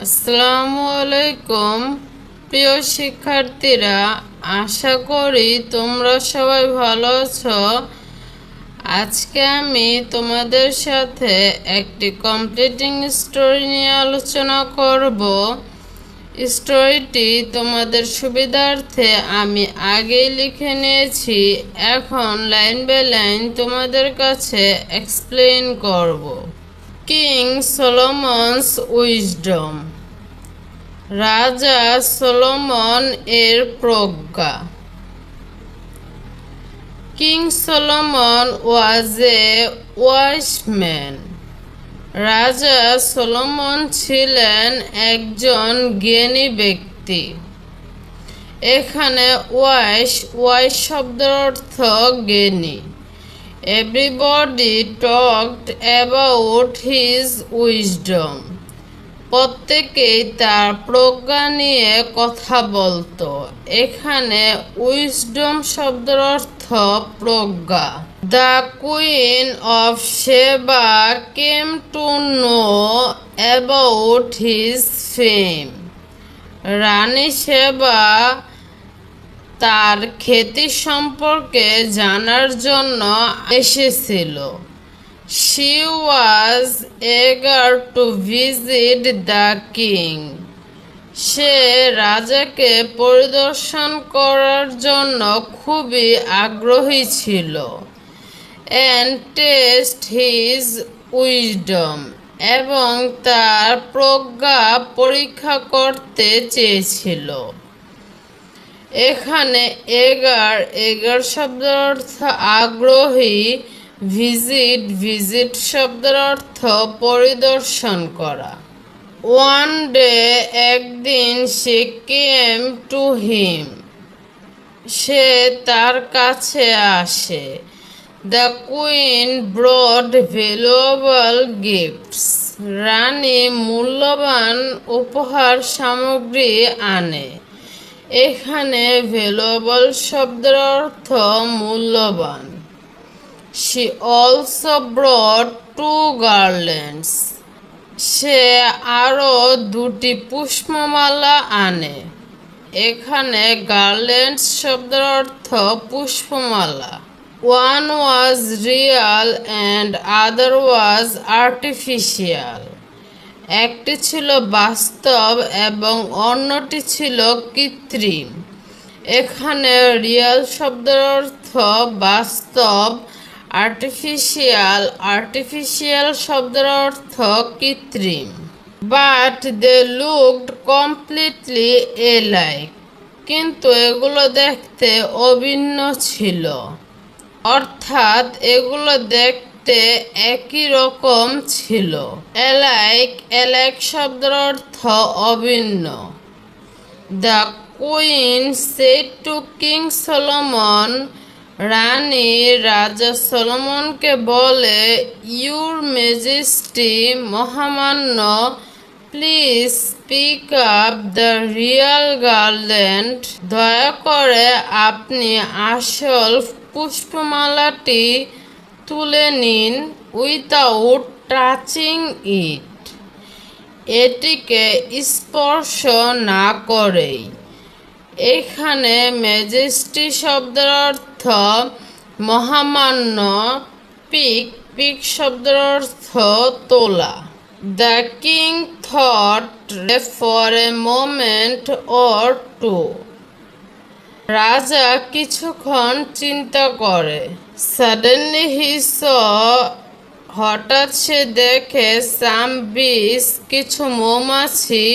আসসালামু আলাইকুম প্রিয় শিক্ষার্থীরা, আশা করি তোমরা সবাই ভালো আছো। আজকে আমি তোমাদের সাথে একটি কমপ্লিটিং স্টোরি নিয়ে আলোচনা করব। স্টোরিটি তোমাদের সুবিধার্থে আমি আগেই লিখে নিয়েছি, এখন লাইন বাই লাইন তোমাদের কাছে এক্সপ্লেইন করব। কিং সলোমনস উইজডম, রাজা সলোমন এর প্রজ্ঞা। King Solomon was a wise man, রাজা সলোমন ছিলেন একজন জ্ঞানী ব্যক্তি। এখানে ওয়াইস শব্দের অর্থ জ্ঞানী। Everybody talked about his wisdom, প্রত্যেকেই তার প্রজ্ঞা নিয়ে কথা বলতো। এখানে উইজডম শব্দের অর্থ প্রজ্ঞা। The queen of Sheba came to know about his fame, রানী শেবা তার খ্যাতি সম্পর্কে জানার জন্য এসেছিল। She was eager to visit the king, সে রাজাকে পরিদর্শন করার জন্য খুবই আগ্রহী ছিল। and test his wisdom, এবং তার প্রজ্ঞা পরীক্ষা করতে চেয়েছিল। এখানে এগার শব্দের অর্থ আগ্রহী। ভিজিট শব্দের অর্থ পরিদর্শন করা। ওয়ান ডে, একদিন, সে কেম টু হিম, সে তার কাছে আসে। The queen brought valuable gifts, রানী মূল্যবান উপহার সামগ্রী আনে। এখানে ভ্যালুয়েবল শব্দের অর্থ মূল্যবান। She also brought 2 garlands, সে আরো 2টি পুষ্পমালা আনে। এখানে গার্ল্যান্ডস শব্দের অর্থ পুষ্পমালা। One was real and other was artificial, একটি ছিল বাস্তব এবং অন্যটি ছিল কৃত্রিম। এখানে রিয়াল শব্দের অর্থ বাস্তব। আর্টিফিশিয়াল শব্দের অর্থ কৃত্রিম। But they looked completely alike, কিন্তু এগুলো দেখতে অভিন্ন ছিল, অর্থাৎ এগুলো দেখতে একই রকম ছিল। এলাইক শব্দের অর্থ অভিন্ন। The queen said to king Solomon, রানী রাজা সলোমনকে বলে, ইউর মেজেস্টি, মহামান্য, please speak up the real garland, দয়া করে আপনি আসল পুষ্পমালাটি তুলে নিন। উইথাউট টাচিং ইট, এটিকে স্পর্শ না করেই। এখানে মেজেস্টি শব্দের অর্থ মহামান্য। পিক শব্দের অর্থ তোলা। The king thought for a moment or two, রাজা কিছুক্ষণ চিন্তা করে। সাডেনলি হি স, হঠাৎ সে দেখে, সাম বিস, কিছু মৌমাছি,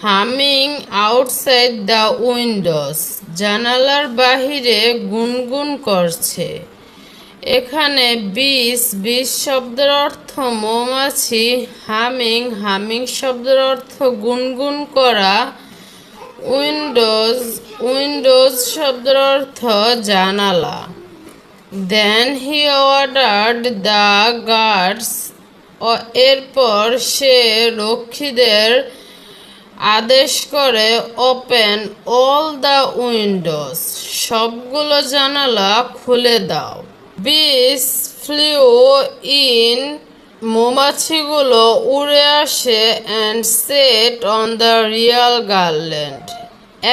হামিং আউটসাইড দ্য উইন্ডোজ, জানালার বাহিরে গুনগুন করছে। এখানে বিস শব্দের অর্থ মৌমাছি। হামিং শব্দের অর্থ গুনগুন করা। উইন্ডোজ শব্দের অর্থ জানালা। দেন হি অর্ডার্ড দ্য গার্ডস, এরপর সে রক্ষীদের আদেশ করে, ওপেন অল দ্য উইন্ডোজ, সবগুলো জানালা খুলে দাও। বিস ফ্লিউ ইন মৌমাছিগুলো উড়ে আসে and set on the real garland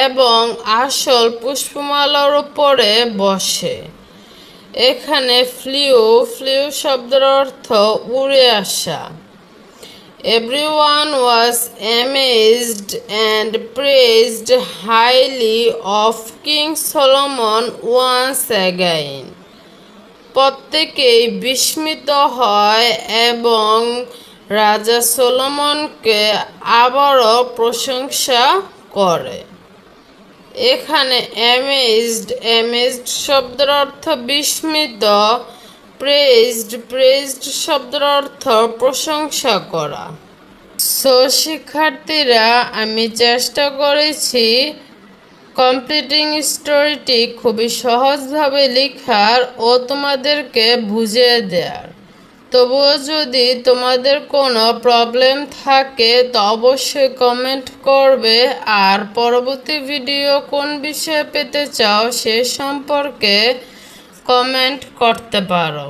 এবং আসল পুষ্পমালার উপরে বসে। এখানে ফ্লিউ শব্দের অর্থ উড়ে আসা। Everyone was amazed and praised highly of King Solomon once again. প্রত্যেকেই বিস্মিত হয় এবং রাজা সলোমনকে আবারও প্রশংসা করে। এখানে অ্যামেজড শব্দের অর্থ বিস্মিত, প্রেজড শব্দের অর্থ প্রশংসা করা। সো শিক্ষার্থীরা, আমি চেষ্টা করেছি কমপ্লিটিং স্টোরিটি খুবই সহজভাবে লেখার ও তোমাদেরকে বুঝিয়ে দেওয়ার। তবুও যদি তোমাদের কোনো প্রবলেম থাকে তো অবশ্যই কমেন্ট করবে, আর পরবর্তী ভিডিও কোন বিষয়ে পেতে চাও সে সম্পর্কে কমেন্ট করতে পারো।